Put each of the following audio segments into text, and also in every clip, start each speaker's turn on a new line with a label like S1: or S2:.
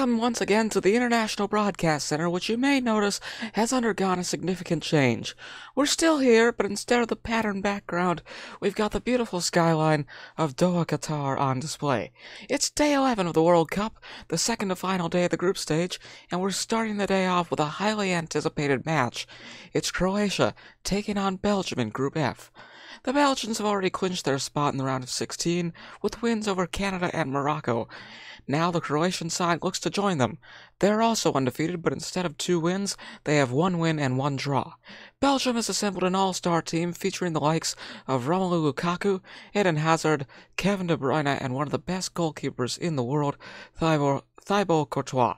S1: Welcome once again to the International Broadcast Center, which you may notice has undergone a significant change. We're still here, but instead of the patterned background, we've got the beautiful skyline of Doha, Qatar on display. It's day 11 of the World Cup, the second to final day of the group stage, and we're starting the day off with a highly anticipated match. It's Croatia taking on Belgium in Group F. The Belgians have already clinched their spot in the round of 16 with wins over Canada and Morocco. Now the Croatian side looks to join them. They're also undefeated, but instead of 2 wins, they have 1 win and 1 draw. Belgium has assembled an all-star team featuring the likes of Romelu Lukaku, Eden Hazard, Kevin De Bruyne, and one of the best goalkeepers in the world, Thibaut Courtois.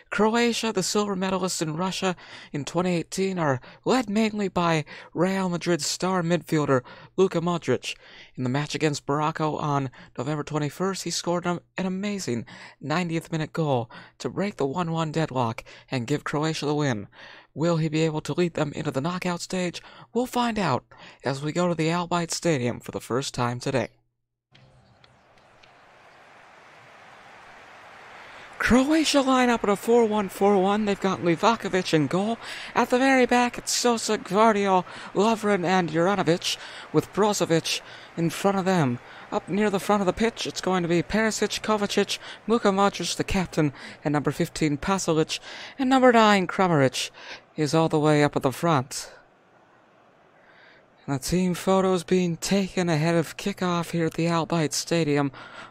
S1: Croatia, the silver medalists in Russia in 2018, are led mainly by Real Madrid's star midfielder Luka Modric. In the match against Morocco on November 21st, he scored an amazing 90th minute goal to break the 1-1 deadlock and give Croatia the win. Will he be able to lead them into the knockout stage? We'll find out as we go to the Al Bayt Stadium for the first time today. Croatia line up at a 4-1-4-1. They've got Livakovic in goal. At the very back, it's Sosa, Gvardiol, Lovren, and Juranovic, with Brozovic in front of them. Up near the front of the pitch, it's going to be Perisic, Kovacic, Luka Modric, the captain, and number 15, Pasalic, and number 9, Kramaric, is all the way up at the front. The team photos being taken ahead of kickoff here at the Al Bayt Stadium,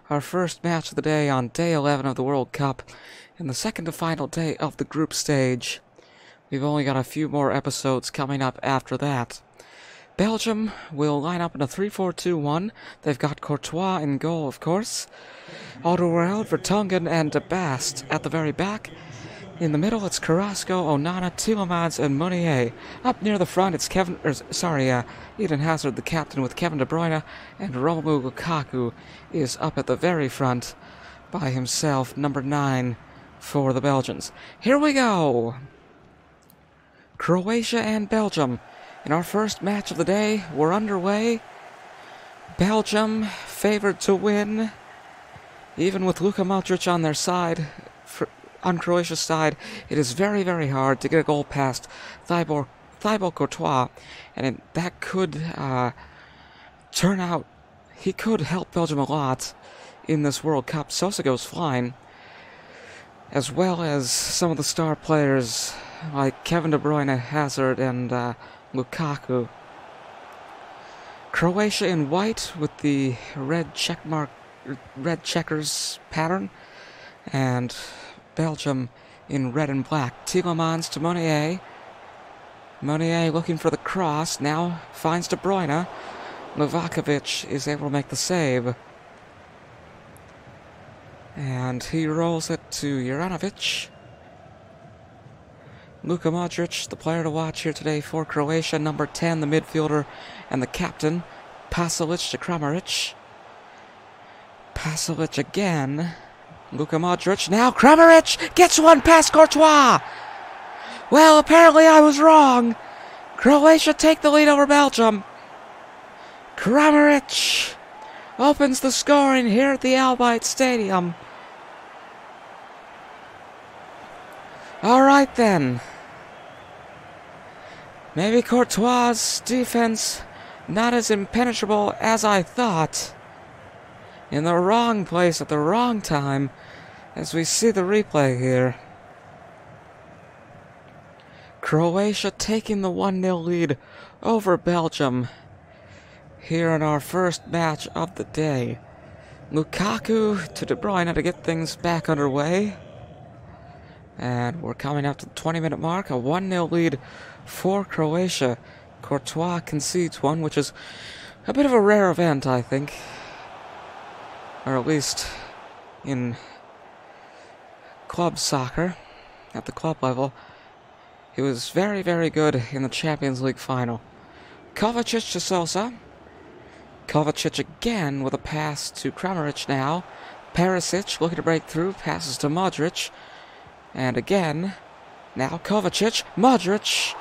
S1: our first match of the day on day 11 of the World Cup, and the second to final day of the group stage. We've only got a few more episodes coming up after that. Belgium will line up in a 3-4-2-1. They've got Courtois in goal, of course. Alderweireld, Vertonghen, and De Bast at the very back. In the middle, it's Carrasco, Onana, Tielemans, and Meunier. Up near the front, it's Eden Hazard, the captain, with Kevin De Bruyne, and Romelu Lukaku is up at the very front by himself, number 9 for the Belgians. Here we go! Croatia and Belgium. In our first match of the day, we're underway. Belgium favored to win, even with Luka Modric on their side. On Croatia's side, it is very, very hard to get a goal past Thibaut Courtois, and that could turn out, he could help Belgium a lot in this World Cup. Sosa goes flying, as well as some of the star players like Kevin De Bruyne, Hazard, and Lukaku. Croatia in white with the red checkers pattern, and Belgium in red and black. Tielemans to Meunier. Meunier looking for the cross. Now finds De Bruyne. Livakovic is able to make the save. And he rolls it to Juranovic. Luka Modric, the player to watch here today for Croatia. Number 10, the midfielder and the captain. Pasalic to Kramaric. Pasalic again. Luka Modric, now Kramaric gets one past Courtois! Well, apparently I was wrong. Croatia take the lead over Belgium. Kramaric opens the scoring here at the Al Bayt Stadium. Alright then. Maybe Courtois' defense not as impenetrable as I thought. In the wrong place at the wrong time, as we see the replay here. Croatia taking the 1-0 lead over Belgium here in our first match of the day. Lukaku to De Bruyne to get things back underway. And we're coming up to the 20-minute mark, a 1-0 lead for Croatia. Courtois concedes one, which is a bit of a rare event, I think. Or at least in club soccer, at the club level. He was very, very good in the Champions League final. Kovacic to Sosa. Kovacic again with a pass to Kramaric now. Perisic looking to break through, passes to Modric. And again, now Kovacic, Modric.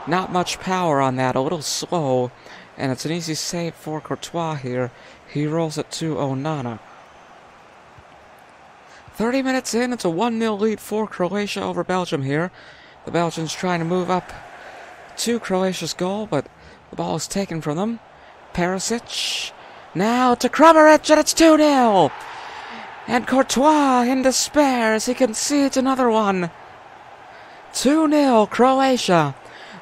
S1: Not much power on that, a little slow. And it's an easy save for Courtois here. He rolls it to Onana. 30 minutes in, it's a 1-0 lead for Croatia over Belgium here. The Belgians trying to move up to Croatia's goal, but the ball is taken from them. Perisic, now to Kramaric, and it's 2-0! And Courtois in despair as he concedes another one. 2-0 Croatia.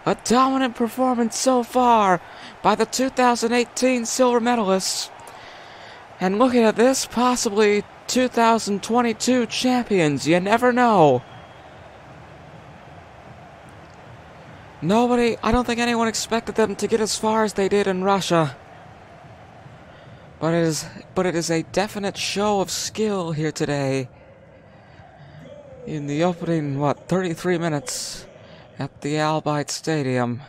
S1: A dominant performance so far by the 2018 silver medalists. And looking at this, possibly 2022 champions. You never know. I don't think anyone expected them to get as far as they did in Russia. But it is a definite show of skill here today. In the opening, 33 minutes at the Al Bayt Stadium.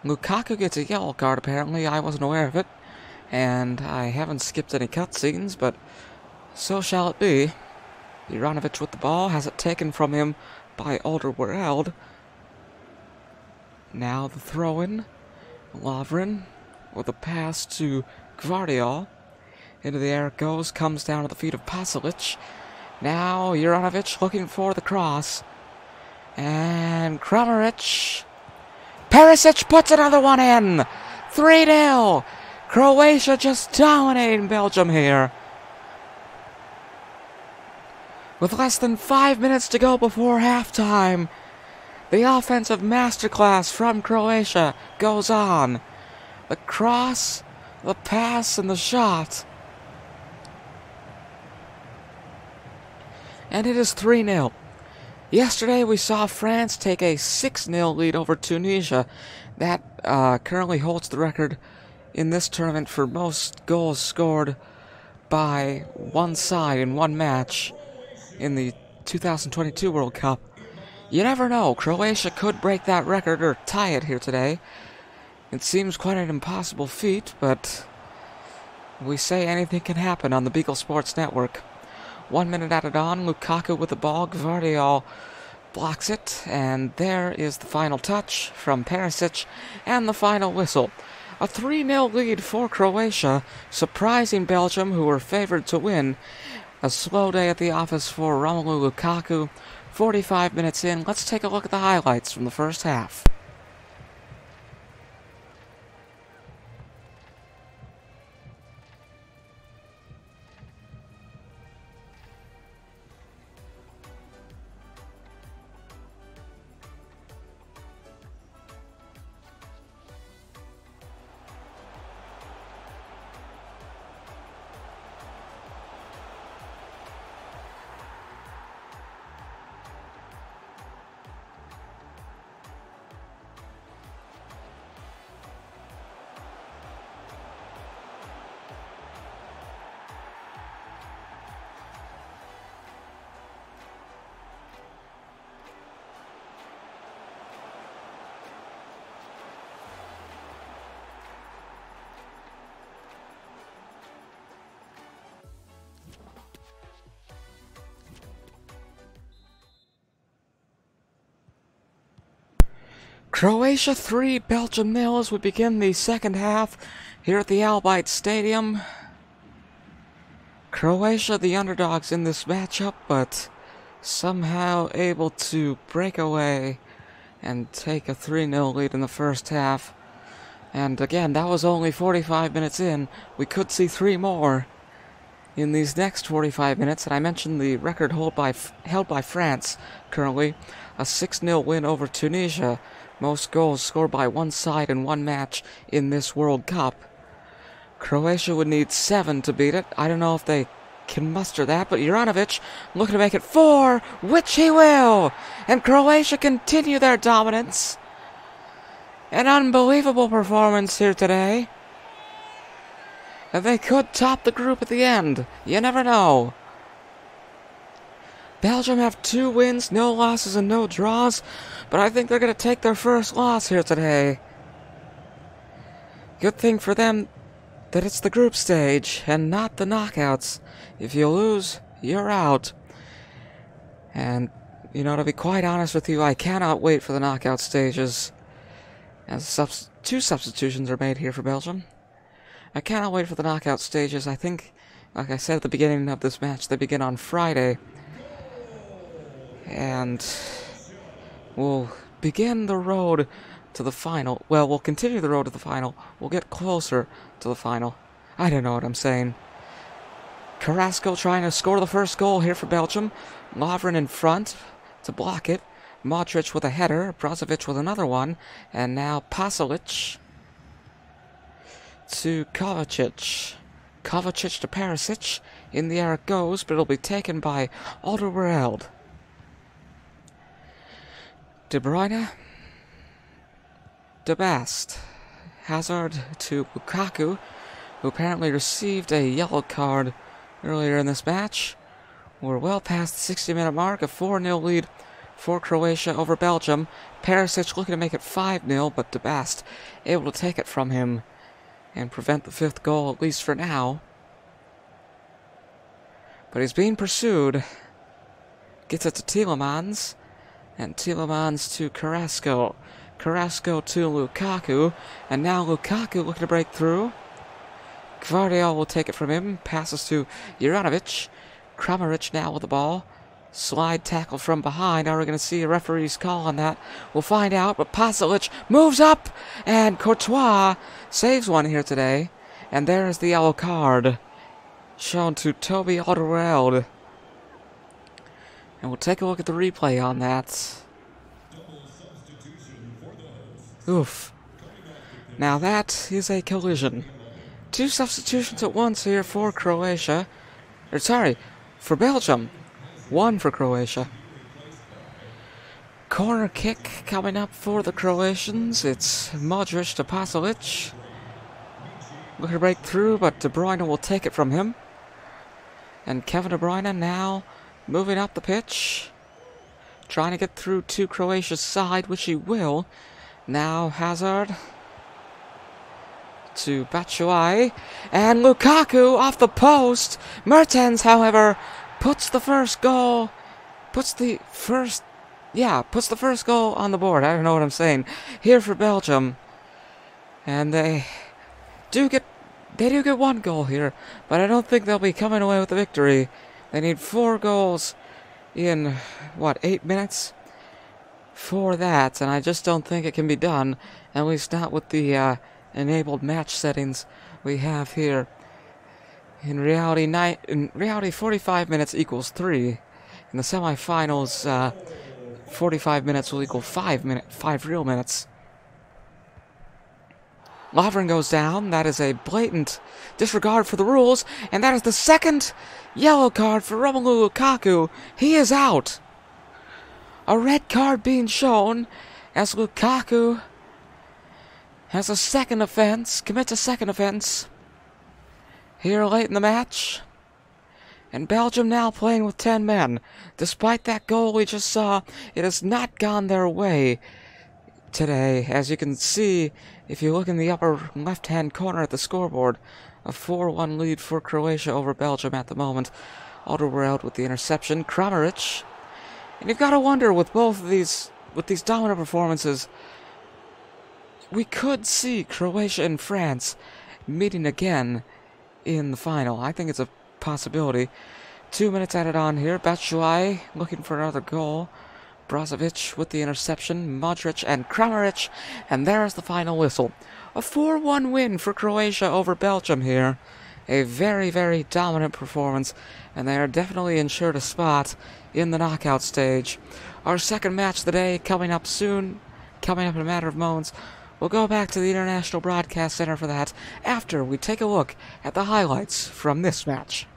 S1: Lukaku gets a yellow card, apparently. I wasn't aware of it. And I haven't skipped any cutscenes, but so shall it be. Juranovic with the ball, has it taken from him by Alderweireld. Now the throw-in. Lovren with a pass to Gvardiol. Into the air it goes, comes down to the feet of Pasalic. Now Juranovic looking for the cross. And Kramaric. Perisic puts another one in. 3-0. Croatia just dominating Belgium here. With less than 5 minutes to go before halftime, the offensive masterclass from Croatia goes on. The cross, the pass, and the shot. And it is 3-0. Yesterday we saw France take a 6-0 lead over Tunisia. That currently holds the record in this tournament for most goals scored by one side in one match in the 2022 World Cup. You never know, Croatia could break that record or tie it here today. It seems quite an impossible feat, but we say anything can happen on the Beagle Sports Network. 1 minute added on, Lukaku with the ball, Gvardiol blocks it, and there is the final touch from Perisic and the final whistle. A 3-0 lead for Croatia, surprising Belgium, who were favored to win. A slow day at the office for Romelu Lukaku. 45 minutes in, let's take a look at the highlights from the first half. Croatia 3, Belgium 0 as we begin the second half here at the Al Bayt Stadium. Croatia the underdogs in this matchup, but somehow able to break away and take a 3-0 lead in the first half. And again, that was only 45 minutes in. We could see 3 more in these next 45 minutes, and I mentioned the record held by France currently, a 6-0 win over Tunisia. Most goals scored by one side in one match in this World Cup. Croatia would need 7 to beat it. I don't know if they can muster that, but Juranovic looking to make it 4, which he will! And Croatia continue their dominance. An unbelievable performance here today. And they could top the group at the end. You never know. Belgium have 2 wins, no losses, and no draws, but I think they're going to take their first loss here today. Good thing for them that it's the group stage and not the knockouts. If you lose, you're out. And, to be quite honest with you, I cannot wait for the knockout stages. As 2 substitutions are made here for Belgium. I cannot wait for the knockout stages. I think Like I said at the beginning of this match, they begin on Friday. And we'll begin the road to the final. Well, we'll continue the road to the final. We'll get closer to the final. I don't know what I'm saying. Carrasco trying to score the first goal here for Belgium. Lovren in front to block it. Modric with a header. Brozovic with another one. And now Pasalic to Kovacic. Kovacic to Perisic. In the air it goes, but it'll be taken by Alderweireld. De Bruyne. De Bast. Hazard to Lukaku, who apparently received a yellow card earlier in this match. We're well past the 60-minute mark, a 4-0 lead for Croatia over Belgium. Perisic looking to make it 5-0, but De Bast able to take it from him and prevent the 5th goal, at least for now. But he's being pursued. Gets it to Tielemans, and Tielemans to Carrasco. Carrasco to Lukaku, and now Lukaku looking to break through. Gvardiol will take it from him, passes to Juranovic. Kramaric now with the ball. Slide tackle from behind. Are we going to see a referee's call on that? We'll find out, but Pasalic moves up, and Courtois saves one here today. And there is the yellow card shown to Toby Alderweireld. And we'll take a look at the replay on that. Oof. Now that is a collision. 2 substitutions at once here for Croatia. For Belgium. 1 for Croatia. Corner kick coming up for the Croatians. It's Modric to Pasalic. Looking to break through, but De Bruyne will take it from him. And Kevin De Bruyne now moving up the pitch. Trying to get through to Croatia's side, which he will. Now Hazard to Batshuayi, and Lukaku off the post. Mertens, however, puts the first goal on the board. I don't know what I'm saying here for Belgium, and they do get 1 goal here, but I don't think they'll be coming away with the victory. They need 4 goals in 8 minutes for that, and I just don't think it can be done, at least not with the enabled match settings we have here. In reality, 45 minutes equals 3. In the semifinals, 45 minutes will equal 5 real minutes. Lovren goes down. That is a blatant disregard for the rules, and that is the 2nd yellow card for Romelu Lukaku. He is out. A red card being shown as Lukaku has a 2nd offense, commits a 2nd offense here late in the match. And Belgium now playing with 10 men. Despite that goal we just saw, it has not gone their way today. As you can see, if you look in the upper left-hand corner at the scoreboard, a 4-1 lead for Croatia over Belgium at the moment. Alderweireld with the interception. Kramaric. And you've got to wonder, with both of these dominant performances, we could see Croatia and France meeting again in the final. I think it's a possibility. 2 minutes added on here. Batshuayi looking for another goal. Brozovic with the interception. Modric and Kramaric. And there's the final whistle. A 4-1 win for Croatia over Belgium here. A very, very dominant performance, and they are definitely ensured a spot in the knockout stage. Our 2nd match of the day coming up soon, coming up in a matter of moments. We'll go back to the International Broadcast Center for that after we take a look at the highlights from this match.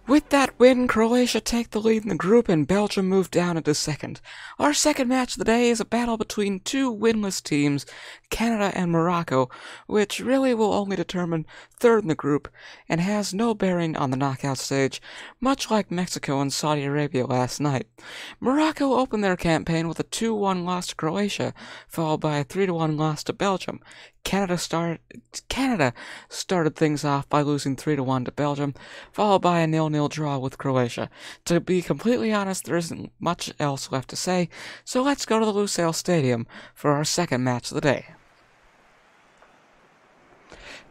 S1: With that win, Croatia take the lead in the group and Belgium move down into second. Our second match of the day is a battle between two winless teams, Canada and Morocco, which really will only determine third in the group and has no bearing on the knockout stage, much like Mexico and Saudi Arabia last night. Morocco opened their campaign with a 2-1 loss to Croatia, followed by a 3-1 loss to Belgium. Canada started things off by losing 3-1 to Belgium, followed by a 0-0 draw with Croatia. To be completely honest, there isn't much else left to say, so let's go to the Lusail Stadium for our second match of the day.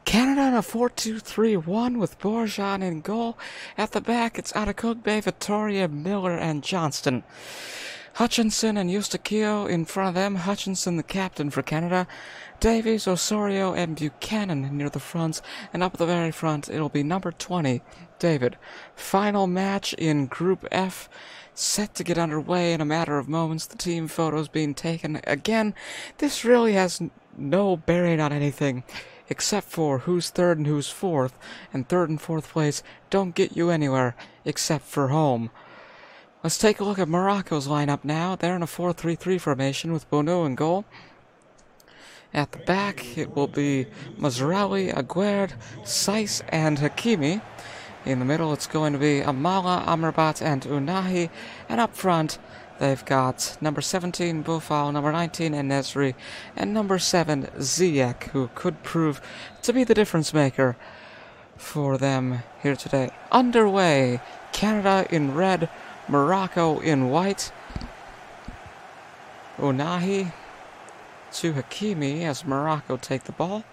S1: Canada in a 4-2-3-1 with Borjan in goal. At the back, it's Adekugbe, Vittoria, Miller, and Johnston. Hutchinson and Eustachio in front of them. Hutchinson, the captain for Canada. Davies, Osorio, and Buchanan near the fronts. And up at the very front, it'll be number 20, David. Final match in Group F. Set to get underway in a matter of moments. The team photos being taken. Again, this really has no bearing on anything, except for who's third and who's fourth. And third and fourth place don't get you anywhere, except for home. Let's take a look at Morocco's lineup now. They're in a 4-3-3 formation with Bono in goal. At the back, it will be Mazraoui, Aguerd, Saiss, and Hakimi. In the middle, it's going to be Amala, Amrabat, and Unahi. And up front, they've got number 17, Boufal, number 19, En-Nesyri, and number 7, Ziyech, who could prove to be the difference maker for them here today. Underway, Canada in red, Morocco in white. Unahi to Hakimi as Morocco take the ball.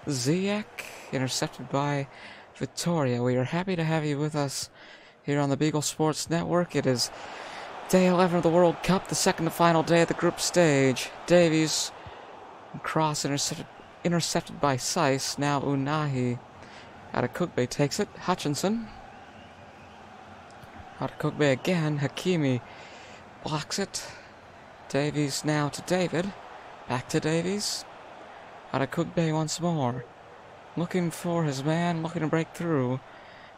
S1: Ziyech intercepted by Vittoria. We are happy to have you with us here on the Beagle Sports Network. It is day 11 of the World Cup, the second to final day of the group stage. Davies cross intercepted by Saiss. Now Unahi. Adekugbe takes it. Hutchinson. Adekugbe again. Hakimi blocks it. Davies now to David. Back to Davies. Adekugbe once more. Looking for his man, looking to break through.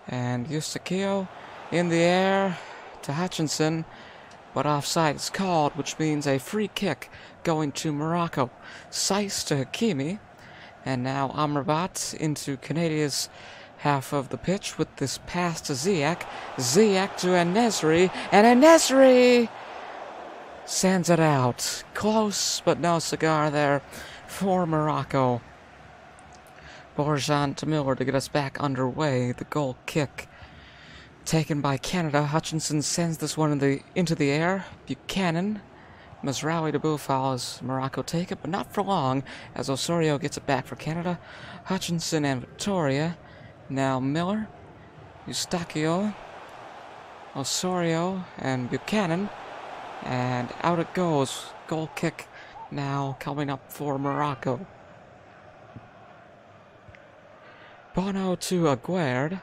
S1: And Eustachio in the air to Hutchinson. But offside is called, which means a free kick going to Morocco. Saiss to Hakimi. And now Amrabat into Canada's half of the pitch with this pass to Ziyech. Ziyech to En-Nesyri. And En-Nesyri sends it out. Close, but no cigar there for Morocco. Borjan to Miller to get us back underway. The goal kick taken by Canada. Hutchinson sends this one into the air. Buchanan. Mazraoui to Boufal as Morocco take it, but not for long as Osorio gets it back for Canada. Hutchinson and Vittoria. Now Miller. Eustachio. Osorio and Buchanan. And out it goes. Goal kick now coming up for Morocco. Bono to Aguerd.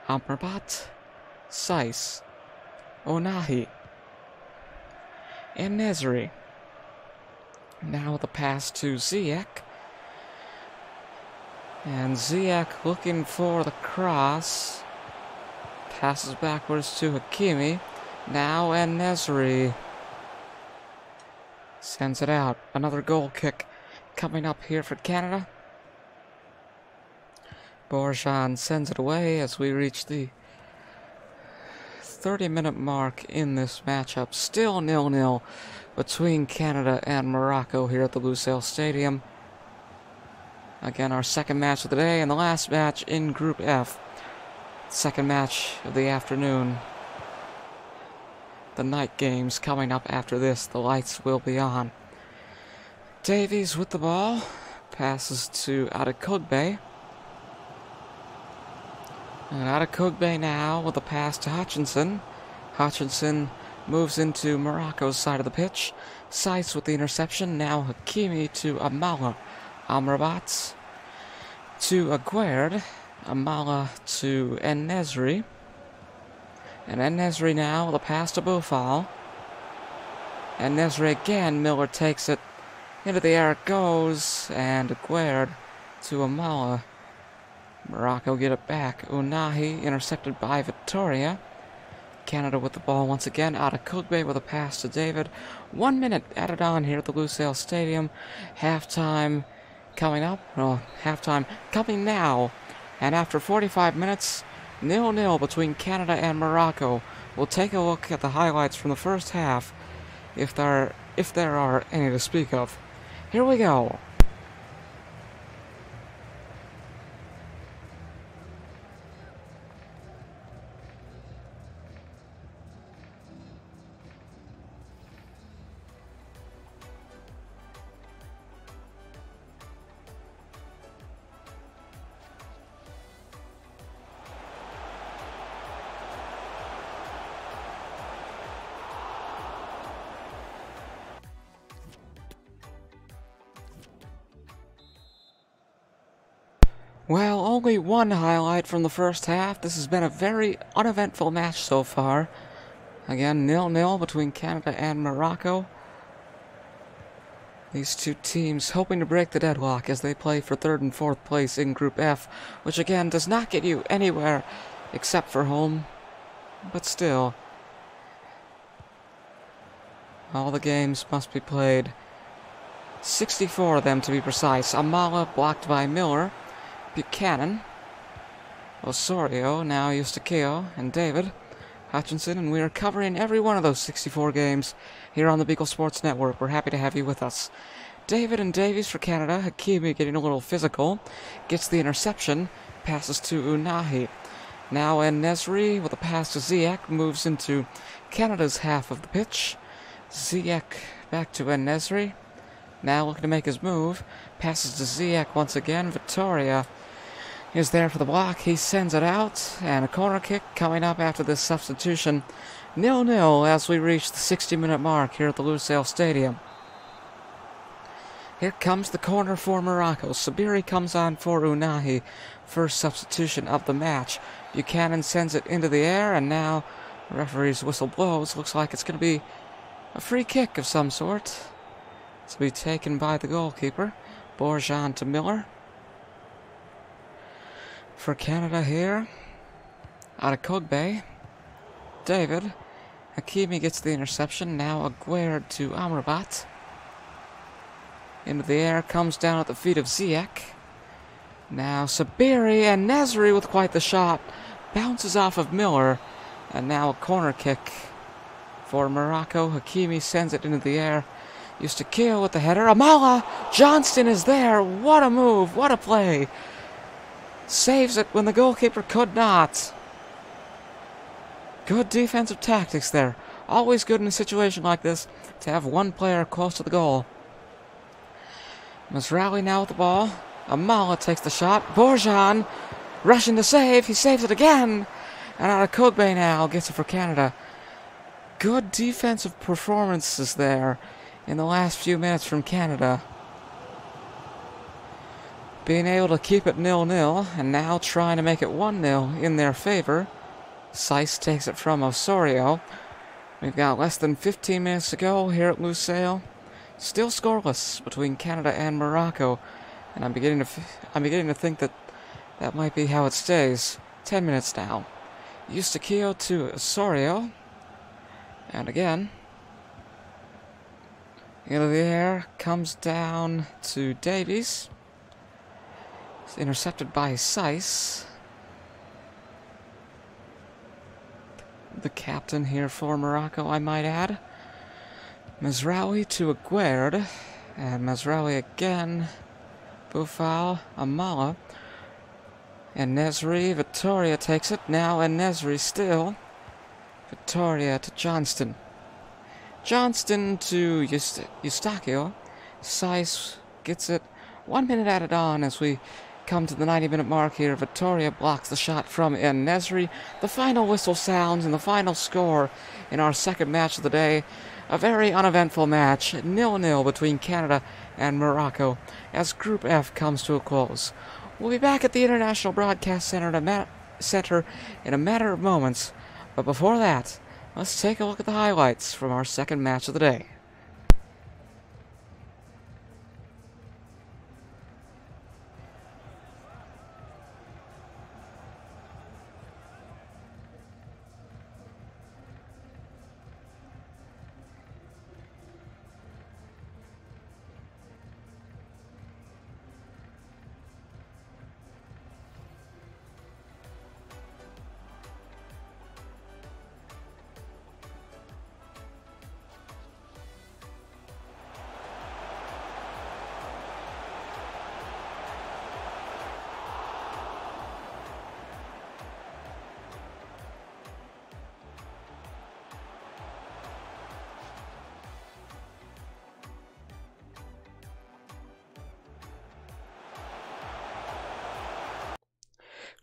S1: Amrabat. Saiss. Unahi. En-Nesyri. Now the pass to Ziyech. And Ziyech looking for the cross. Passes backwards to Hakimi. Now En-Nesyri sends it out. Another goal kick coming up here for Canada. Borjan sends it away as we reach the 30-minute mark in this matchup. Still 0-0 between Canada and Morocco here at the Lusail Stadium. Again, our second match of the day and the last match in Group F. Second match of the afternoon. The night games coming up after this. The lights will be on. Davies with the ball. Passes to Adekugbe. And Adekugbe now with a pass to Hutchinson. Hutchinson moves into Morocco's side of the pitch. Saiss with the interception. Now Hakimi to Amala. Amrabat to Aguerd. Amala to En-Nesyri. And En-Nesyri now with a pass to Boufal. En-Nesyri again. Miller takes it. Into the air it goes. And Aguerd to Amala. Morocco get it back. Unahi intercepted by Victoria. Canada with the ball once again. Adekugbe with a pass to David. 1 minute added on here at the Lusail Stadium. Halftime coming up. Well, halftime coming now. And after 45 minutes, 0-0 between Canada and Morocco. We'll take a look at the highlights from the first half, if there are any to speak of. Here we go. Well, only one highlight from the first half. This has been a very uneventful match so far. Again, 0-0 between Canada and Morocco. These two teams hoping to break the deadlock as they play for 3rd and 4th place in Group F, which again does not get you anywhere except for home. But still, all the games must be played. 64 of them to be precise. Amala blocked by Miller. Buchanan, Osorio, now Eustachio, and David, Hutchinson, and we are covering every one of those 64 games here on the Beagle Sports Network. We're happy to have you with us. David and Davies for Canada. Hakimi getting a little physical, gets the interception, passes to Unahi. Now En-Nesyri with a pass to Ziyech, moves into Canada's half of the pitch. Ziyech back to En-Nesyri. Now looking to make his move, passes to Ziyech once again. Victoria is there for the block. He sends it out, and a corner kick coming up after this substitution. 0-0 as we reach the 60-minute mark here at the Lusail Stadium. Here comes the corner for Morocco. Sabiri comes on for Unahi. First substitution of the match. Buchanan sends it into the air, and now the referee's whistle blows. Looks like it's going to be a free kick of some sort. To be taken by the goalkeeper. Borjan to Miller. For Canada here, Adekugbe, David, Hakimi gets the interception, now Aguerd to Amrabat. Into the air, comes down at the feet of Ziyech. Now Sabiri and Nesyri with quite the shot, bounces off of Miller, and now a corner kick for Morocco. Hakimi sends it into the air, Eustachio with the header. Amala Johnston is there, what a move, what a play. Saves it when the goalkeeper could not. Good defensive tactics there. Always good in a situation like this to have one player close to the goal. Mazraoui now with the ball. Amala takes the shot. Borjan rushing to save. He saves it again. And Adekugbe now gets it for Canada. Good defensive performances there in the last few minutes from Canada. Being able to keep it 0-0, and now trying to make it 1-0 in their favor. Seiss takes it from Osorio. We've got less than 15 minutes to go here at Lusail. Still scoreless between Canada and Morocco, and I'm beginning to think that that might be how it stays. 10 minutes now. Eustachio to Osorio, and again, into the air, comes down to Davies. Intercepted by Seiss. The captain here for Morocco, I might add. Mazraoui to Aguerd. And Mazraoui again. Boufal, Amala. En-Nesyri, Victoria takes it. Now En-Nesyri still. Victoria to Johnston. Johnston to Eustachio. Seiss gets it. 1 minute added on as we come to the 90-minute mark here. Victoria blocks the shot from En-Nesyri. The final whistle sounds and the final score in our second match of the day. A very uneventful match, 0-0 between Canada and Morocco as Group F comes to a close. We'll be back at the International Broadcast Center in a matter of moments, but before that, let's take a look at the highlights from our second match of the day.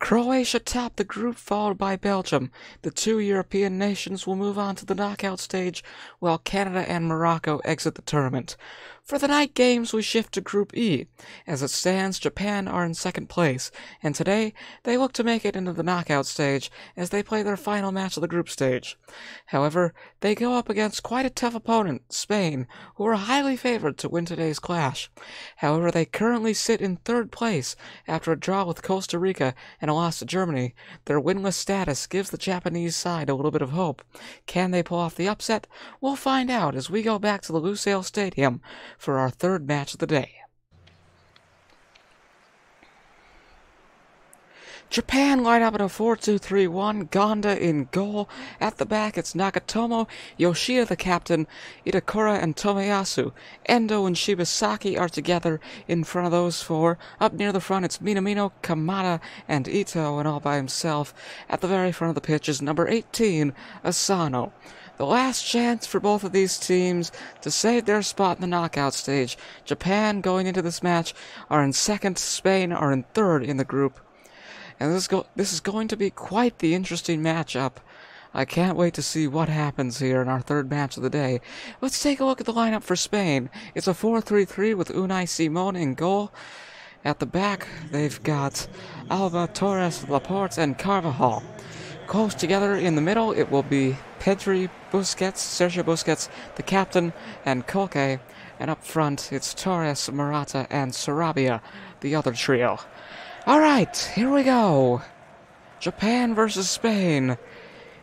S1: Croatia topped the group, followed by Belgium. The two European nations will move on to the knockout stage, while Canada and Morocco exit the tournament. For the night games, we shift to Group E. As it stands, Japan are in second place, and today they look to make it into the knockout stage as they play their final match of the group stage. However, they go up against quite a tough opponent, Spain, who are highly favored to win today's clash. However, they currently sit in third place after a draw with Costa Rica and a loss to Germany. Their winless status gives the Japanese side a little bit of hope. Can they pull off the upset? We'll find out as we go back to the Lusail Stadium for our third match of the day. Japan line up in a 4-2-3-1, Gonda in goal. At the back, it's Nagatomo, Yoshida the captain, Itakura and Tomiyasu. Endo and Shibasaki are together in front of those four. Up near the front, it's Minamino, Kamada, and Ito, and all by himself. At the very front of the pitch is number 18, Asano. The last chance for both of these teams to save their spot in the knockout stage. Japan, going into this match, are in second. Spain are in third in the group. And this is going to be quite the interesting matchup. I can't wait to see what happens here in our third match of the day. Let's take a look at the lineup for Spain. It's a 4-3-3 with Unai Simon in goal. At the back, they've got Alba, Torres, Laporte, and Carvajal. Close together in the middle, it will be Pedri, Busquets, Sergio Busquets, the captain, and Koke. And up front, it's Torres, Morata, and Sarabia, the other trio. Alright, here we go. Japan versus Spain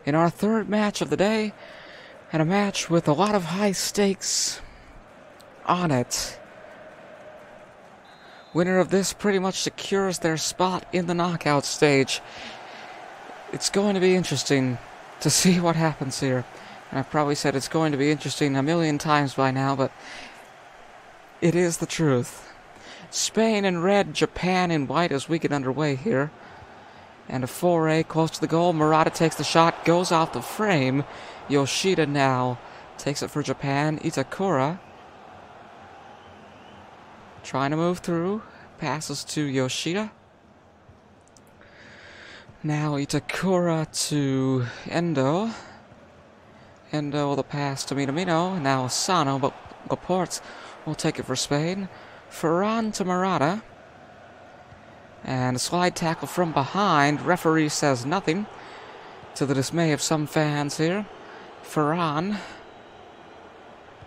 S1: in our third match of the day, and a match with a lot of high stakes on it. Winner of this pretty much secures their spot in the knockout stage. It's going to be interesting to see what happens here. And I've probably said it's going to be interesting a million times by now, but it is the truth. Spain in red, Japan in white as we get underway here. And a foray close to the goal. Morata takes the shot, goes off the frame. Yoshida now takes it for Japan. Itakura trying to move through. Passes to Yoshida. Now Itakura to Endo. Endo with a pass to Minamino. Now Asano, but Laporte will take it for Spain. Ferran to Morata. And a slide tackle from behind. Referee says nothing, to the dismay of some fans here. Ferran.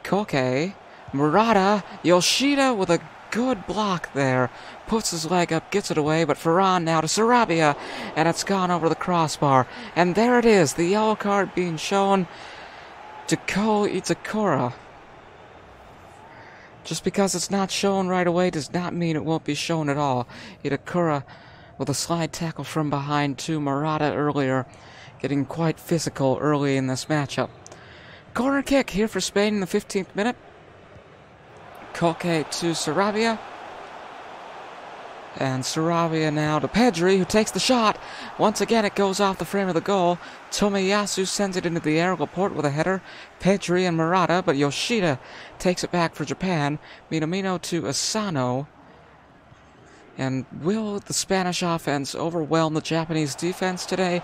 S1: Koke. Morata. Yoshida with a good block there. Puts his leg up, gets it away, but Ferran now to Sarabia, and it's gone over the crossbar. And there it is, the yellow card being shown to Ko Itakura. Just because it's not shown right away does not mean it won't be shown at all. Itakura with a slide tackle from behind to Morata earlier, getting quite physical early in this matchup. Corner kick here for Spain in the 15th minute. Koke to Sarabia. And Sarabia now to Pedri, who takes the shot. Once again, it goes off the frame of the goal. Tomiyasu sends it into the air. Laporte with a header. Pedri and Morata, but Yoshida takes it back for Japan. Minamino to Asano. And will the Spanish offense overwhelm the Japanese defense today?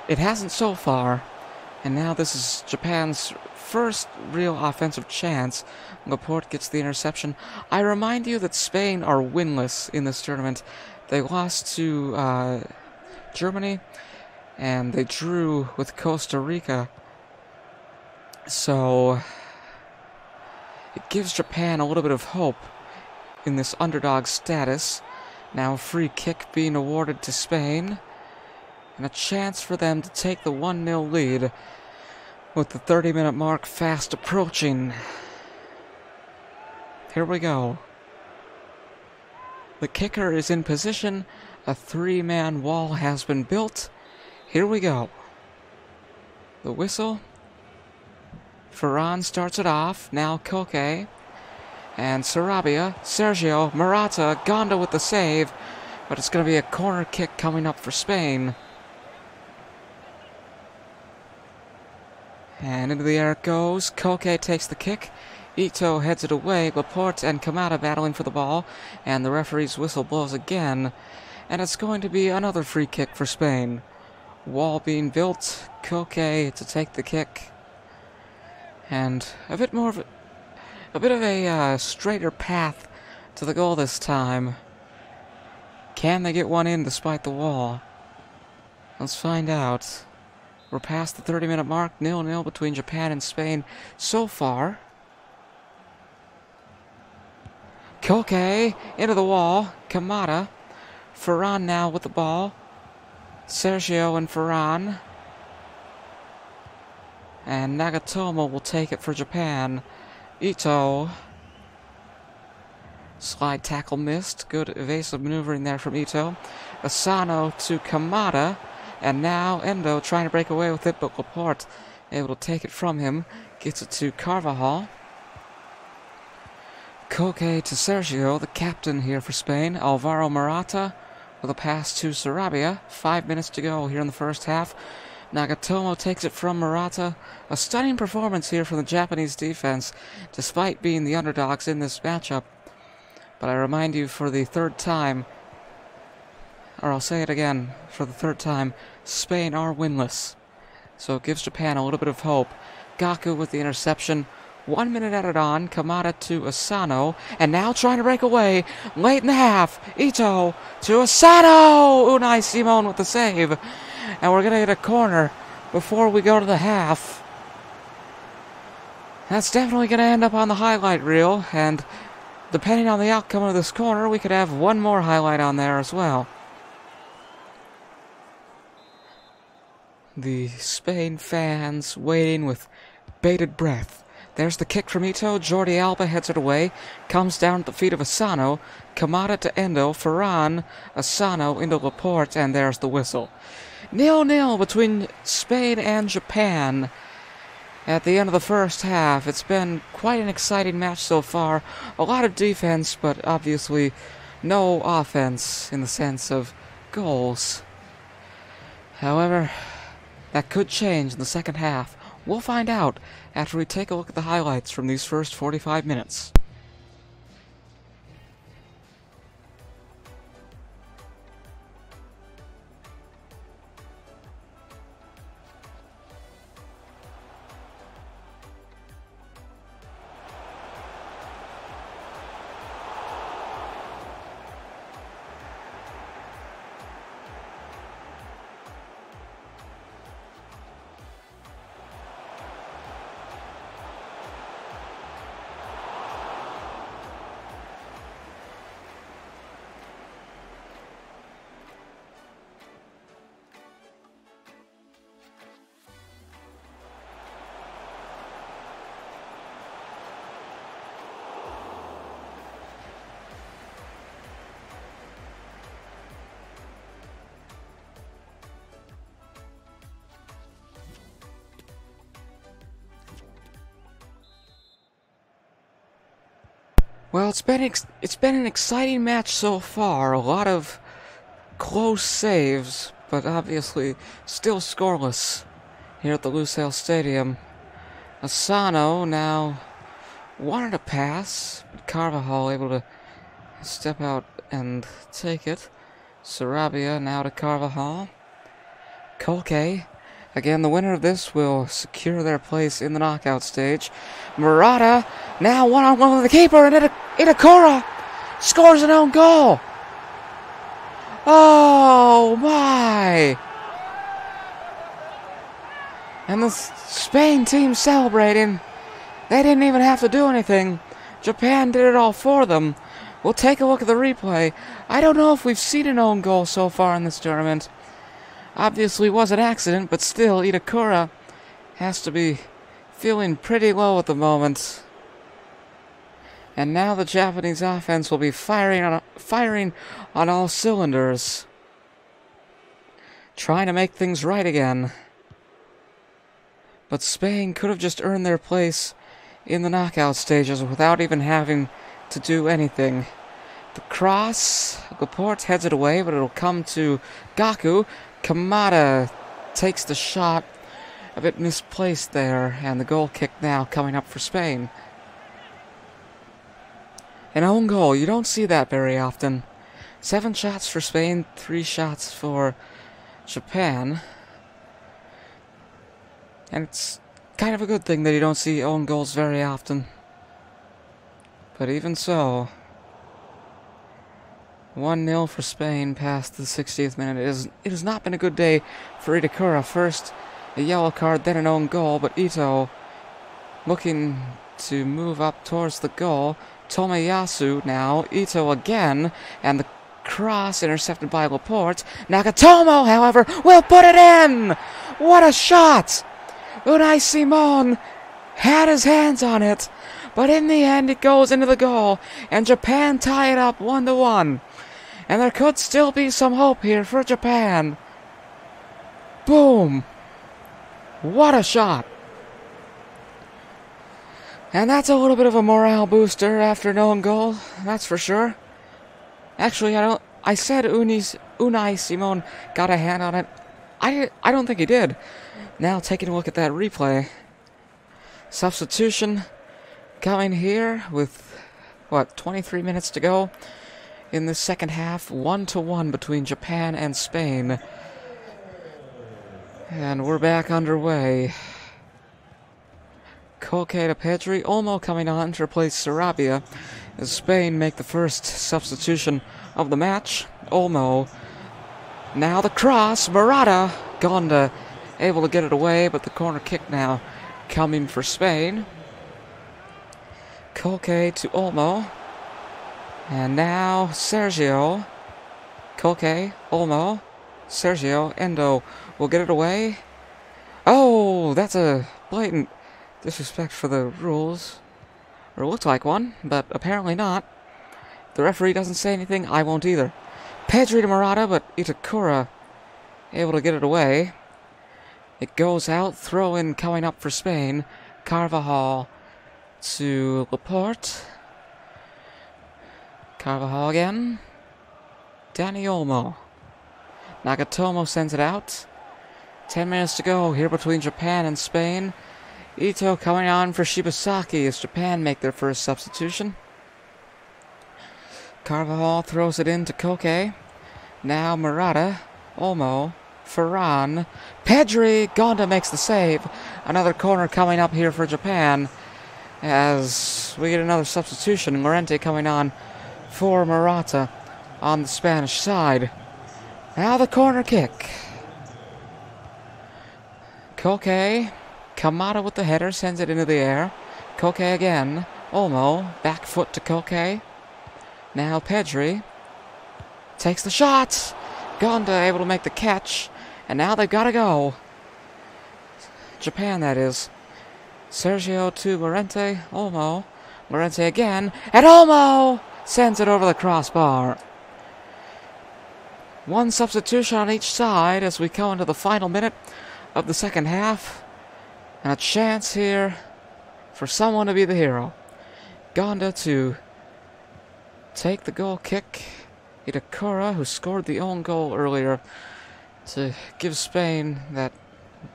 S1: It hasn't so far. And now this is Japan's first real offensive chance. Laporte gets the interception. I remind you that Spain are winless in this tournament. They lost to Germany, and they drew with Costa Rica. So it gives Japan a little bit of hope in this underdog status. Now a free kick being awarded to Spain, and a chance for them to take the 1-0 lead with the 30-minute mark fast approaching. Here we go. The kicker is in position. A 3-man wall has been built. Here we go. The whistle. Ferran starts it off. Now Koke. And Sarabia. Sergio. Morata. Gonda with the save. But it's going to be a corner kick coming up for Spain. And into the air it goes. Koke takes the kick. Ito heads it away. Laporte and Kamada battling for the ball. And the referee's whistle blows again. and it's going to be another free kick for Spain. Wall being built, Koke to take the kick, and a bit of a straighter path to the goal this time. Can they get one in despite the wall? Let's find out. We're past the 30-minute mark, 0-0 between Japan and Spain so far. Koke into the wall, Kamada, Ferran now with the ball, Sergio and Ferran, and Nagatomo will take it for Japan. Ito, slide tackle missed, good evasive maneuvering there from Ito. Asano to Kamada, and now Endo trying to break away with it, but Laporte able to take it from him, gets it to Carvajal. Koke to Sergio, the captain here for Spain. Alvaro Morata with a pass to Sarabia. 5 minutes to go here in the first half. Nagatomo takes it from Morata. A stunning performance here from the Japanese defense, despite being the underdogs in this matchup. But I remind you for the third time, or I'll say it again for the third time, Spain are winless. So it gives Japan a little bit of hope. Gaku with the interception. 1 minute added on. Kamada to Asano. And now trying to break away. Late in the half. Ito to Asano. Unai Simon with the save. And we're going to get a corner before we go to the half. That's definitely going to end up on the highlight reel. And depending on the outcome of this corner, we could have one more highlight on there as well. The Spain fans waiting with bated breath. There's the kick from Ito. Jordi Alba heads it away. Comes down at the feet of Asano. Kamada to Endo. Ferran. Asano into Laporte. And there's the whistle. 0-0 between Spain and Japan at the end of the first half. It's been quite an exciting match so far. A lot of defense, but obviously no offense in the sense of goals. However, that could change in the second half. We'll find out after we take a look at the highlights from these first 45 minutes. Well, it's been an exciting match so far. A lot of close saves, but obviously still scoreless here at the Lusail Stadium. Asano now wanted to pass, but Carvajal able to step out and take it. Sarabia now to Carvajal. Koke. Again, the winner of this will secure their place in the knockout stage. Murata, now one-on-one with the keeper, and Itakura scores an own goal. Oh, my. And the Spain team celebrating. They didn't even have to do anything. Japan did it all for them. We'll take a look at the replay. I don't know if we've seen an own goal so far in this tournament. Obviously was an accident, but still, Itakura has to be feeling pretty low at the moment. And now the Japanese offense will be firing on all cylinders, trying to make things right again. But Spain could have just earned their place in the knockout stages without even having to do anything. The cross, Laporte heads it away, but it'll come to Gaku. Kamada takes the shot, a bit misplaced there, and the goal kick now coming up for Spain. An own goal, you don't see that very often. 7 shots for Spain, 3 shots for Japan. And it's kind of a good thing that you don't see own goals very often. But even so, 1-0 for Spain past the 60th minute. It has not been a good day for Itakura. First a yellow card, then an own goal, but Ito looking to move up towards the goal. Tomiyasu now, Ito again, and the cross intercepted by Laporte. Nagatomo, however, will put it in! What a shot! Unai Simon had his hands on it, but in the end it goes into the goal, and Japan tie it up 1-1. And there could still be some hope here for Japan. Boom! What a shot! And that's a little bit of a morale booster after an own goal, that's for sure. Actually, I said Unai Simon got a hand on it. I don't think he did. Now taking a look at that replay. Substitution coming here with, 23 minutes to go in the second half. 1-1 between Japan and Spain. And we're back underway. Koke to Pedri. Olmo coming on to replace Sarabia as Spain make the first substitution of the match. Olmo. Now the cross. Murata. Gonda able to get it away, but the corner kick now coming for Spain. Koke to Olmo. And now Sergio. Koke, Olmo, Sergio, Endo will get it away. Oh, that's a blatant disrespect for the rules. Or it looked like one, but apparently not. If the referee doesn't say anything, I won't either. Pedri to Murata, but Itakura able to get it away. It goes out, throw in coming up for Spain. Carvajal to Laporte. Carvajal again. Dani Olmo. Nagatomo sends it out. 10 minutes to go here between Japan and Spain. Ito coming on for Shibasaki as Japan make their first substitution. Carvajal throws it in to Koke. Now Murata, Olmo, Ferran, Pedri, Gonda makes the save. Another corner coming up here for Japan as we get another substitution. Llorente coming on for Murata on the Spanish side. Now the corner kick. Koke, Kamada with the header, sends it into the air. Koke again. Olmo, back foot to Koke. Now Pedri takes the shot. Gonda able to make the catch. And now they've got to go. Japan, that is. Sergio to Llorente. Olmo. Llorente again. And Olmo sends it over the crossbar. One substitution on each side as we come into the final minute of the second half. And a chance here for someone to be the hero. Gonda to take the goal kick. Itakura, who scored the own goal earlier, to give Spain that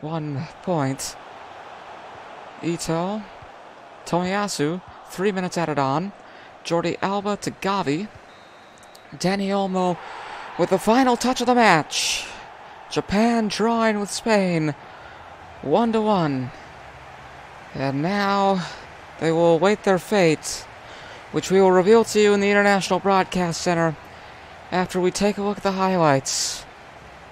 S1: 1 point. Ito. Tomiyasu, 3 minutes added on. Jordi Alba to Gavi. Dani Olmo with the final touch of the match. Japan drawing with Spain 1-1. And now they will await their fate, which we will reveal to you in the International Broadcast Center after we take a look at the highlights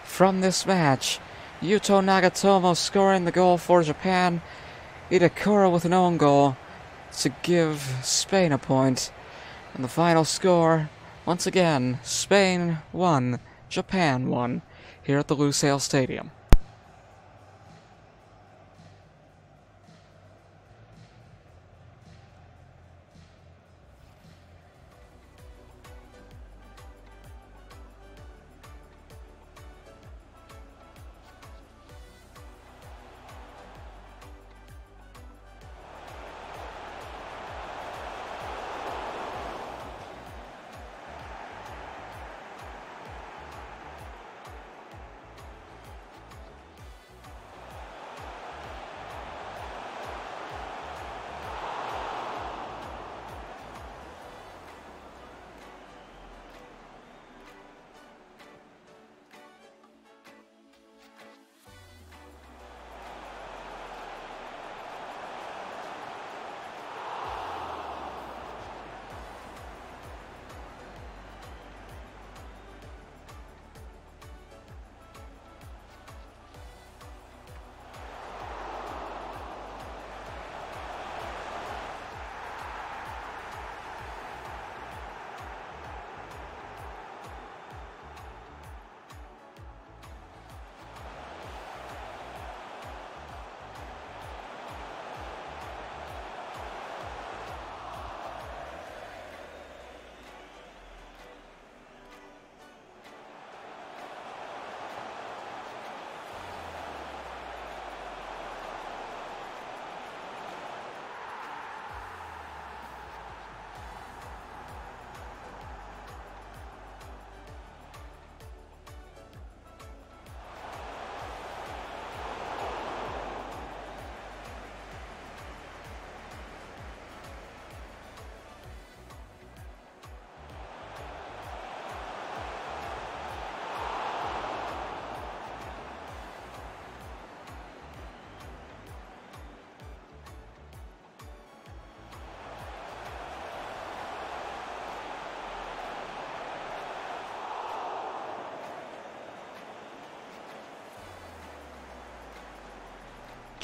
S1: from this match. Yuto Nagatomo scoring the goal for Japan. Itakura with an own goal to give Spain a point. And the final score, once again, Spain 1, Japan 1, here at the Lusail Stadium.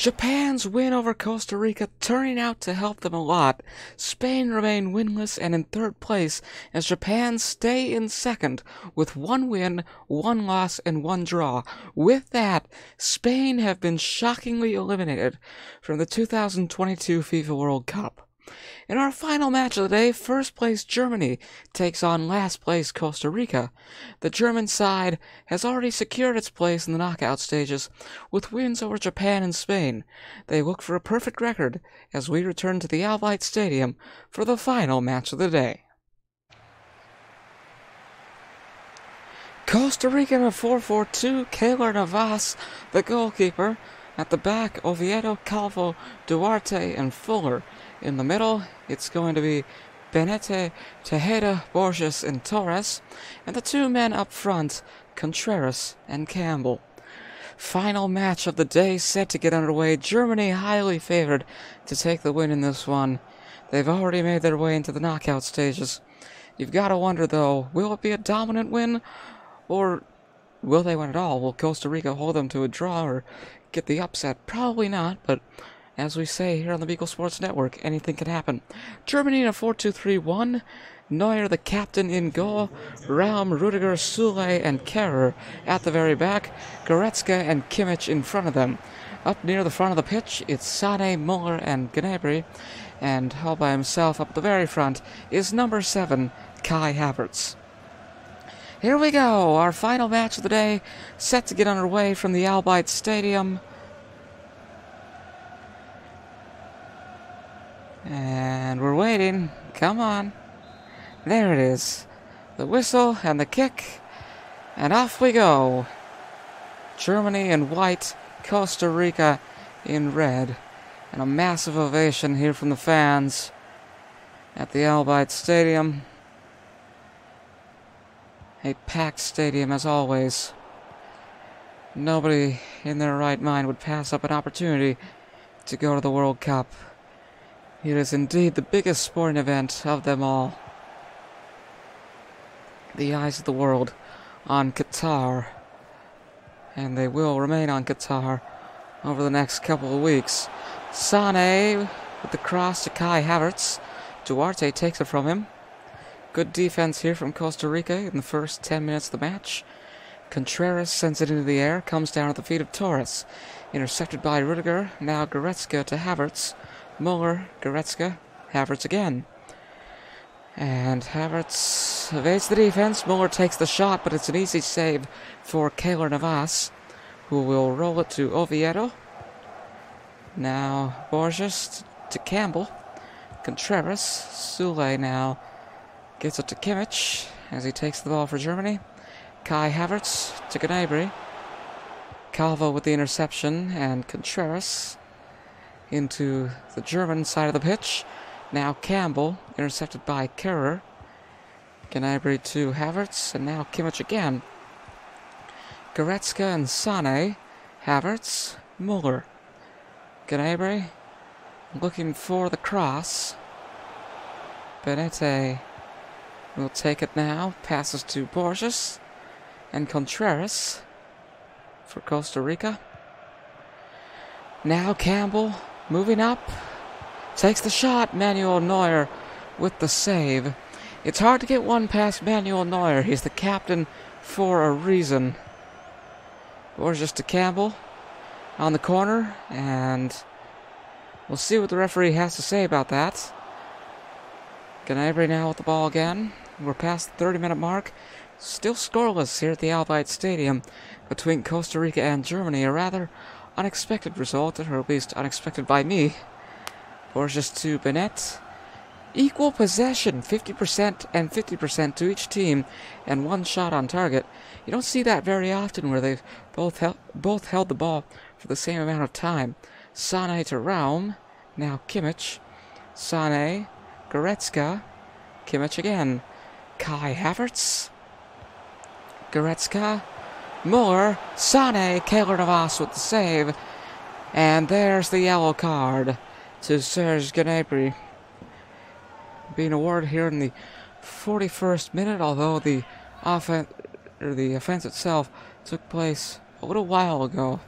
S1: Japan's win over Costa Rica turning out to help them a lot. Spain remain winless and in third place as Japan stay in second with 1 win, 1 loss, and 1 draw. With that, Spain have been shockingly eliminated from the 2022 FIFA World Cup. In our final match of the day, first place Germany takes on last place Costa Rica. The German side has already secured its place in the knockout stages with wins over Japan and Spain. They look for a perfect record as we return to the Al Bayt Stadium for the final match of the day. Costa Rica in a 4-4-2, Keylor Navas, the goalkeeper. At the back, Oviedo, Calvo, Duarte, and Fuller. In the middle, it's going to be Benete, Tejeda, Borges, and Torres, and the 2 men up front, Contreras and Campbell. Final match of the day set to get underway. Germany highly favored to take the win in this one. They've already made their way into the knockout stages. You've got to wonder, though, will it be a dominant win, or will they win at all? Will Costa Rica hold them to a draw or get the upset? Probably not, but as we say here on the Beagle Sports Network, anything can happen. Germany in a 4-2-3-1. Neuer, the captain, in goal. Raum, Rudiger, Sule, and Kehrer at the very back. Goretzka and Kimmich in front of them. Up near the front of the pitch, it's Sane, Muller, and Gnabry. And all by himself up the very front is number 7, Kai Havertz. Here we go, our final match of the day, set to get underway from the Al Bayt Stadium. And we're waiting. Come on. There it is. The whistle and the kick. And off we go. Germany in white, Costa Rica in red. And a massive ovation here from the fans at the Al Bayt Stadium. A packed stadium as always. Nobody in their right mind would pass up an opportunity to go to the World Cup. It is indeed the biggest sporting event of them all. The eyes of the world on Qatar, and they will remain on Qatar over the next couple of weeks. Sane with the cross to Kai Havertz. Duarte takes it from him. Good defense here from Costa Rica in the first 10 minutes of the match. Contreras sends it into the air, comes down at the feet of Torres. Intercepted by Rudiger, now Goretzka to Havertz. Muller, Goretzka, Havertz again. And Havertz evades the defense. Muller takes the shot, but it's an easy save for Keylor Navas, who will roll it to Oviedo. Now Borges to Campbell. Contreras, Sule now gets it to Kimmich as he takes the ball for Germany. Kai Havertz to Gnabry. Calvo with the interception, and Contreras into the German side of the pitch. Now Campbell, intercepted by Kehrer. Gnabry to Havertz, and now Kimmich again. Goretzka and Sane. Havertz, Muller. Gnabry looking for the cross. Benete will take it now. Passes to Borges and Contreras for Costa Rica. Now Campbell moving up. Takes the shot. Manuel Neuer with the save. It's hard to get one past Manuel Neuer. He's the captain for a reason. Borges to Campbell on the corner, and we'll see what the referee has to say about that. Gnabry now with the ball again. We're past the 30-minute mark. Still scoreless here at the Al Bayt Stadium between Costa Rica and Germany. A rather unexpected result, or at least unexpected by me. Borges to Benet. Equal possession, 50% and 50% to each team, and one shot on target. You don't see that very often where they've both held the ball for the same amount of time. Sane to Raum. Now Kimmich. Sane. Goretzka. Kimmich again. Kai Havertz. Goretzka. Muller. Sane. Keylor Navas with the save. And there's the yellow card to Serge Gnabry, being awarded here in the 41st minute, although the offense itself took place a little while ago.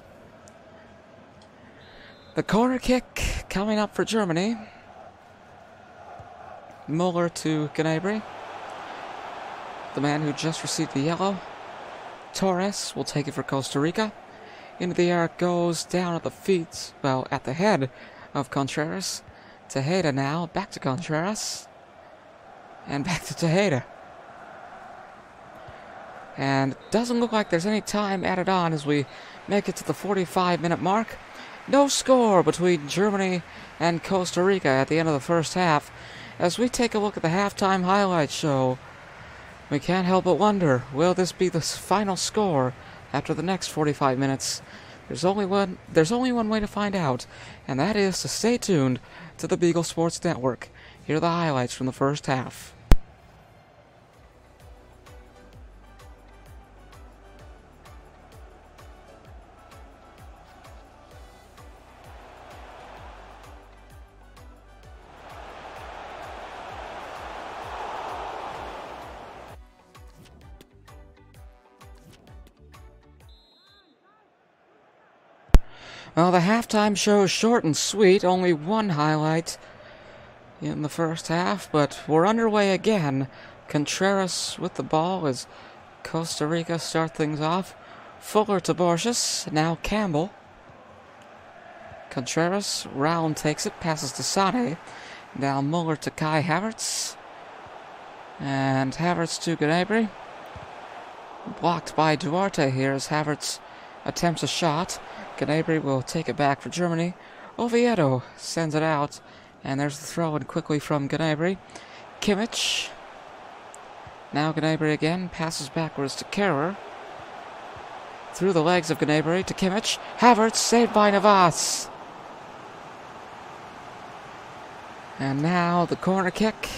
S1: The corner kick coming up for Germany. Muller to Gnabry, the man who just received the yellow. Torres will take it for Costa Rica. Into the air it goes, down at the feet, well, at the head of Contreras. Tejeda now, back to Contreras. And back to Tejeda. And it doesn't look like there's any time added on as we make it to the 45-minute mark. No score between Germany and Costa Rica at the end of the first half. As we take a look at the halftime highlight show, we can't help but wonder, will this be the final score after the next 45 minutes? There's only one way to find out, and that is to stay tuned to the Beagle Sports Network. Here are the highlights from the first half. Well, the halftime show is short and sweet, only one highlight in the first half, but we're underway again. Contreras with the ball as Costa Rica start things off. Fuller to Borges, now Campbell. Contreras, round takes it, passes to Sane. Now Muller to Kai Havertz. And Havertz to Gnabry. Blocked by Duarte here as Havertz attempts a shot. Gnabry will take it back for Germany. Oviedo sends it out, and there's the throw in quickly from Gnabry. Kimmich. Now Gnabry again, passes backwards to Kehrer. Through the legs of Gnabry to Kimmich. Havertz saved by Navas. And now the corner kick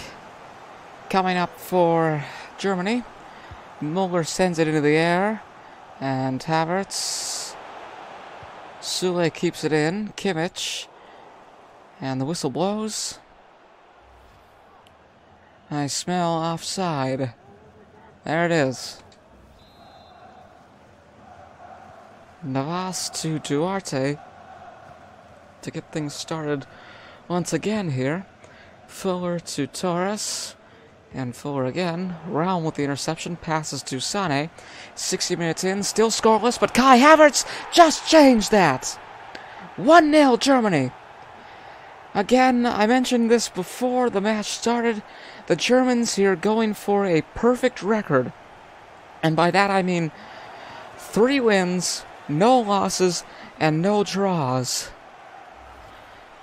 S1: coming up for Germany. Muller sends it into the air, and Havertz. Sule keeps it in. Kimmich. And the whistle blows. I smell offside. There it is. Navas to Duarte to get things started once again here. Fuller to Torres. And Fuller again. Round with the interception. Passes to Sane. 60 minutes in. Still scoreless. But Kai Havertz just changed that. 1-0 Germany. Again, I mentioned this before the match started. The Germans here going for a perfect record. And by that I mean 3 wins, no losses, and no draws.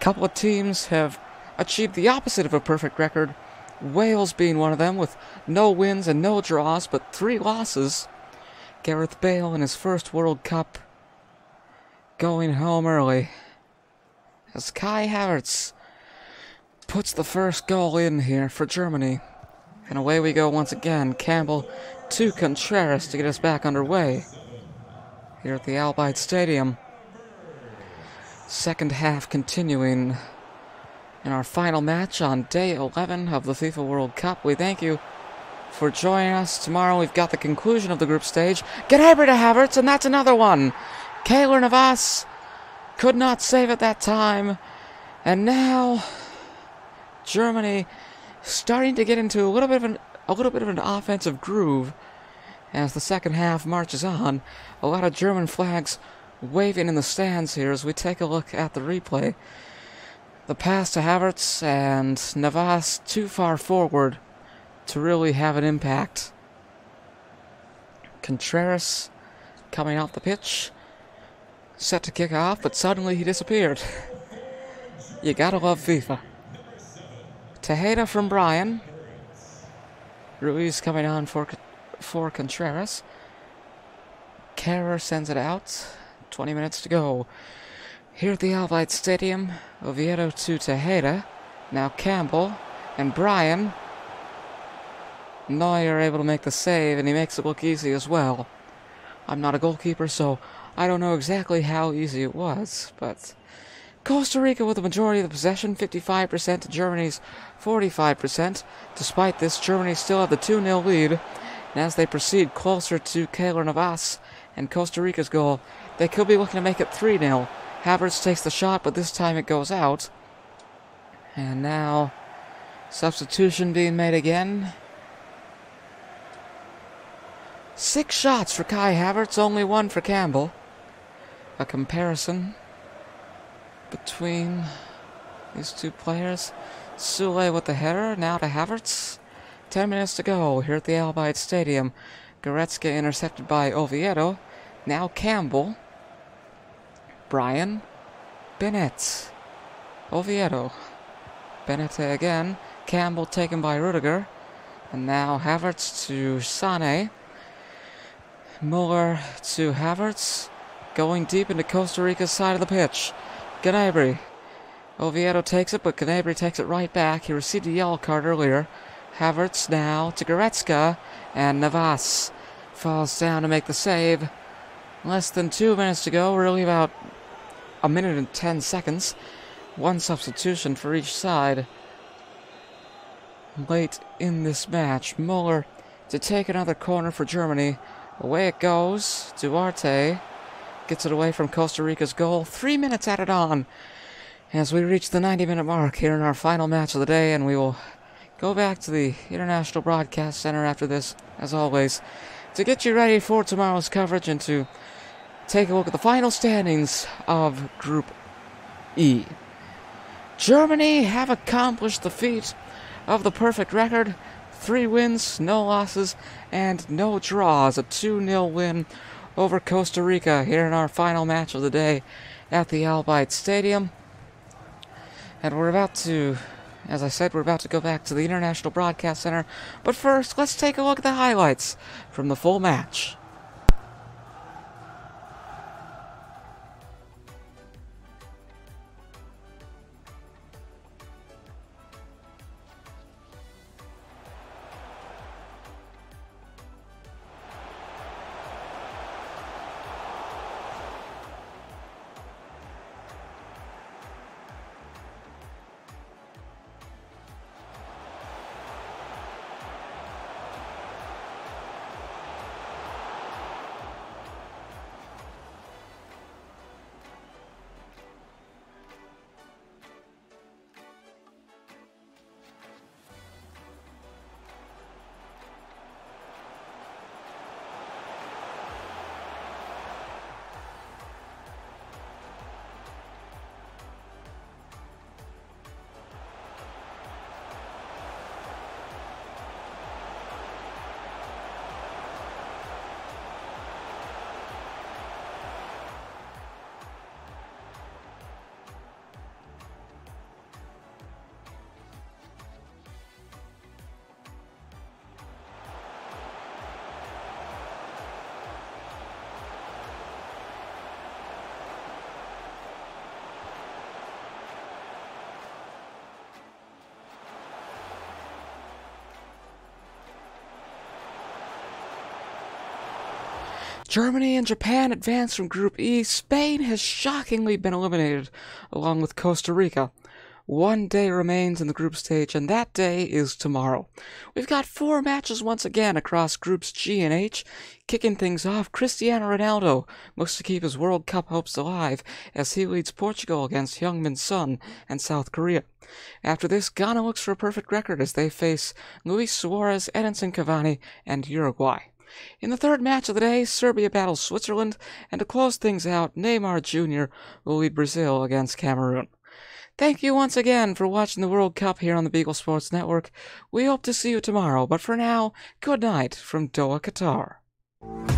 S1: A couple of teams have achieved the opposite of a perfect record. Wales being one of them with no wins and no draws, but 3 losses. Gareth Bale in his first World Cup going home early. As Kai Havertz puts the first goal in here for Germany. And away we go once again. Campbell to Contreras to get us back underway here at the Al Bayt Stadium. Second half continuing in our final match on day 11 of the FIFA World Cup. We thank you for joining us. Tomorrow we've got the conclusion of the group stage. Gnabry to Havertz, and that's another one. Keylor Navas could not save it that time. And now Germany starting to get into a little bit of an offensive groove as the second half marches on. A lot of German flags waving in the stands here as we take a look at the replay. The pass to Havertz, and Navas too far forward to really have an impact. Contreras coming off the pitch, set to kick off, but suddenly he disappeared. You gotta love FIFA. Tejeda from Brian. Ruiz coming on for Contreras. Kehrer sends it out. 20 minutes to go. Here at the Al Bayt Stadium, Oviedo to Tejeda. Now Campbell and Brian. Neuer able to make the save, and he makes it look easy as well. I'm not a goalkeeper, so I don't know exactly how easy it was, but Costa Rica with the majority of the possession, 55% to Germany's 45%. Despite this, Germany still have the 2-0 lead, and as they proceed closer to Keylor Navas and Costa Rica's goal, they could be looking to make it 3-0. Havertz takes the shot, but this time it goes out. And now, substitution being made again. 6 shots for Kai Havertz, only 1 for Campbell. A comparison between these two players. Sule with the header, now to Havertz. 10 minutes to go here at the Al Bayt Stadium. Goretzka intercepted by Oviedo. Now Campbell. Brian. Bennett. Oviedo. Bennett again. Campbell taken by Rudiger. And now Havertz to Sané. Muller to Havertz. Going deep into Costa Rica's side of the pitch. Gnabry. Oviedo takes it, but Gnabry takes it right back. He received a yellow card earlier. Havertz now to Goretzka. And Navas falls down to make the save. Less than 2 minutes to go. Really about a minute and 10 seconds. 1 substitution for each side. Late in this match, Muller to take another corner for Germany. Away it goes. Duarte gets it away from Costa Rica's goal. 3 minutes added on as we reach the 90-minute mark here in our final match of the day, and we will go back to the International Broadcast Center after this, as always, to get you ready for tomorrow's coverage and to take a look at the final standings of Group E. Germany have accomplished the feat of the perfect record. 3 wins, no losses, and no draws. A 2-0 win over Costa Rica here in our final match of the day at the Al Bayt Stadium. And we're about to, as I said, we're about to go back to the International Broadcast Center. But first, let's take a look at the highlights from the full match. Germany and Japan advance from Group E. Spain has shockingly been eliminated, along with Costa Rica. 1 day remains in the group stage, and that day is tomorrow. We've got 4 matches once again across Groups G and H. Kicking things off, Cristiano Ronaldo looks to keep his World Cup hopes alive as he leads Portugal against Heung-min Son and South Korea. After this, Ghana looks for a perfect record as they face Luis Suarez, Edinson Cavani, and Uruguay. In the 3rd match of the day, Serbia battles Switzerland, and to close things out, Neymar Jr. will lead Brazil against Cameroon. Thank you once again for watching the World Cup here on the Beagle Sports Network. We hope to see you tomorrow, but for now, good night from Doha, Qatar.